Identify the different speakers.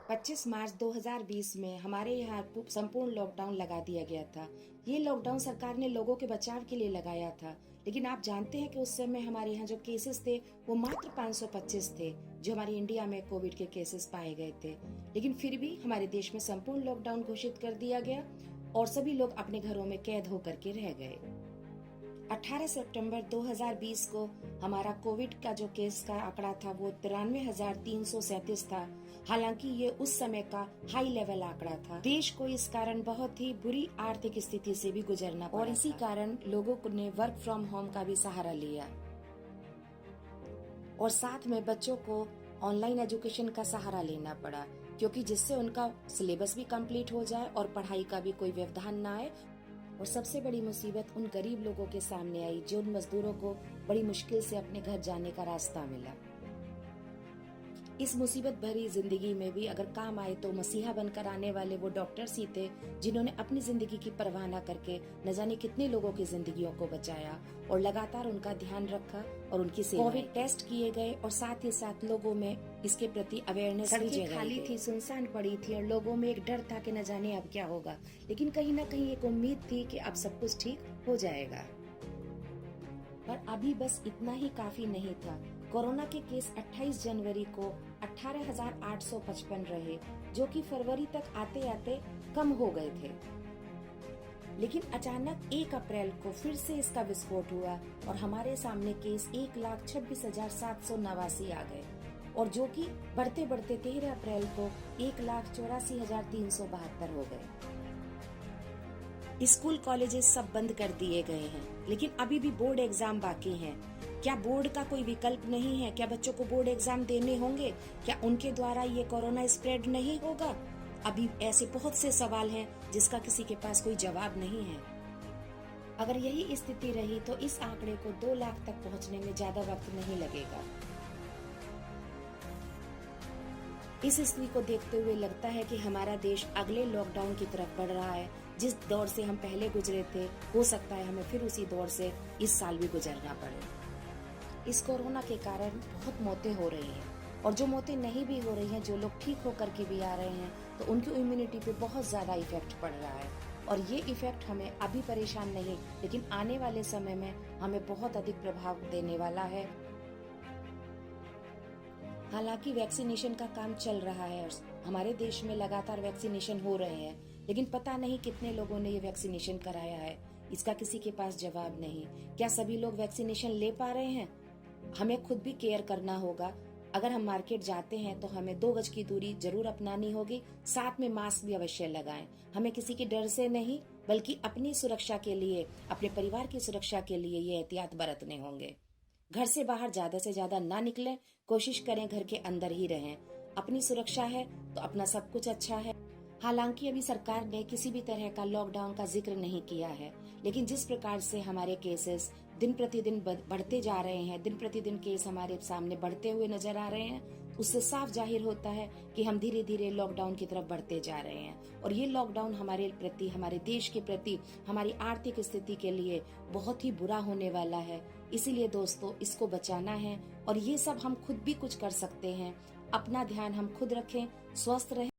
Speaker 1: 25 मार्च 2020 में हमारे यहाँ संपूर्ण लॉकडाउन लगा दिया गया था। ये लॉकडाउन सरकार ने लोगों के बचाव के लिए लगाया था, लेकिन आप जानते हैं कि उस समय हमारे यहाँ जो केसेस थे वो मात्र 525 थे, जो हमारे इंडिया में कोविड के केसेस पाए गए थे। लेकिन फिर भी हमारे देश में संपूर्ण लॉकडाउन घोषित कर दिया गया और सभी लोग अपने घरों में कैद होकर के रह गए। 18 सितंबर 2020 को हमारा कोविड का जो केस का आंकड़ा था वो 93,337 था। हालांकि ये उस समय का हाई लेवल आंकड़ा था। देश को इस कारण बहुत ही बुरी आर्थिक स्थिति से भी गुजरना पड़ा और इसी कारण लोगों ने वर्क फ्रॉम होम का भी सहारा लिया और साथ में बच्चों को ऑनलाइन एजुकेशन का सहारा लेना पड़ा, क्योंकि जिससे उनका सिलेबस भी कंप्लीट हो जाए और पढ़ाई का भी कोई व्यवधान न आए। और सबसे बड़ी मुसीबत उन गरीब लोगों के सामने आई जो उन मजदूरों को बड़ी मुश्किल से अपने घर जाने का रास्ता मिला। इस मुसीबत भरी जिंदगी में भी अगर काम आए तो मसीहा बनकर आने वाले वो डॉक्टर्स ही थे, जिन्होंने अपनी जिंदगी की परवाह न करके न जाने कितने लोगों की जिंदगियों को बचाया और लगातार उनका ध्यान रखा और उनकी सेवा। कोविड टेस्ट किए गए और साथ ही साथ लोगों में इसके प्रति अवेयरनेस भी खाली थी, सुनसान पड़ी थी और लोगों में एक डर था कि न जाने अब क्या होगा, लेकिन कहीं न कहीं एक उम्मीद थी कि अब सब कुछ ठीक हो जाएगा। पर अभी बस इतना ही काफी नहीं था। कोरोना के केस 28 जनवरी को 18,855 रहे, जो कि फरवरी तक आते आते कम हो गए थे। लेकिन अचानक 1 अप्रैल को फिर से इसका विस्फोट हुआ और हमारे सामने केस 1,26,789 आ गए और जो कि बढ़ते बढ़ते 13 अप्रैल को 1,84,372 हो गए। स्कूल कॉलेजेस सब बंद कर दिए गए हैं, लेकिन अभी भी बोर्ड एग्जाम बाकी हैं। क्या बोर्ड का कोई विकल्प नहीं है? क्या बच्चों को बोर्ड एग्जाम देने होंगे? क्या उनके द्वारा ये कोरोना स्प्रेड नहीं होगा? अभी ऐसे बहुत से सवाल हैं जिसका किसी के पास कोई जवाब नहीं है। अगर यही स्थिति रही तो इस आंकड़े को 2 लाख तक पहुंचने में ज्यादा वक्त नहीं लगेगा। इस स्थिति को देखते हुए लगता है कि हमारा देश अगले लॉकडाउन की तरफ बढ़ रहा है। जिस दौर से हम पहले गुजरे थे, हो सकता है हमें फिर उसी दौर से इस साल भी गुजरना पड़े। इस कोरोना के कारण बहुत मौतें हो रही हैं और जो मौतें नहीं भी हो रही हैं, जो लोग ठीक होकर के भी आ रहे हैं, तो उनकी इम्यूनिटी पे बहुत ज्यादा इफेक्ट पड़ रहा है और ये इफेक्ट हमें अभी परेशान नहीं, लेकिन आने वाले समय में हमें बहुत अधिक प्रभाव देने वाला है। हालांकि वैक्सीनेशन का काम चल रहा है और हमारे देश में लगातार वैक्सीनेशन हो रहे हैं, लेकिन पता नहीं कितने लोगों ने ये वैक्सीनेशन कराया है, इसका किसी के पास जवाब नहीं। क्या सभी लोग वैक्सीनेशन ले पा रहे हैं? हमें खुद भी केयर करना होगा। अगर हम मार्केट जाते हैं तो हमें 2 गज की दूरी जरूर अपनानी होगी, साथ में मास्क भी अवश्य लगाएं। हमें किसी के डर से नहीं, बल्कि अपनी सुरक्षा के लिए, अपने परिवार की सुरक्षा के लिए ये एहतियात बरतने होंगे। घर से बाहर ज्यादा से ज्यादा ना निकलें, कोशिश करें घर के अंदर ही रहें। अपनी सुरक्षा है तो अपना सब कुछ अच्छा है। हालांकि अभी सरकार ने किसी भी तरह का लॉकडाउन का जिक्र नहीं किया है, लेकिन जिस प्रकार से हमारे केसेस दिन प्रतिदिन बढ़ते जा रहे हैं, दिन प्रतिदिन केस हमारे सामने बढ़ते हुए नजर आ रहे हैं, उससे साफ जाहिर होता है कि हम धीरे धीरे लॉकडाउन की तरफ बढ़ते जा रहे हैं और ये लॉकडाउन हमारे प्रति, हमारे देश के प्रति, हमारी आर्थिक स्थिति के लिए बहुत ही बुरा होने वाला है। इसीलिए दोस्तों, इसको बचाना है और ये सब हम खुद भी कुछ कर सकते हैं। अपना ध्यान हम खुद रखें, स्वस्थ रहें।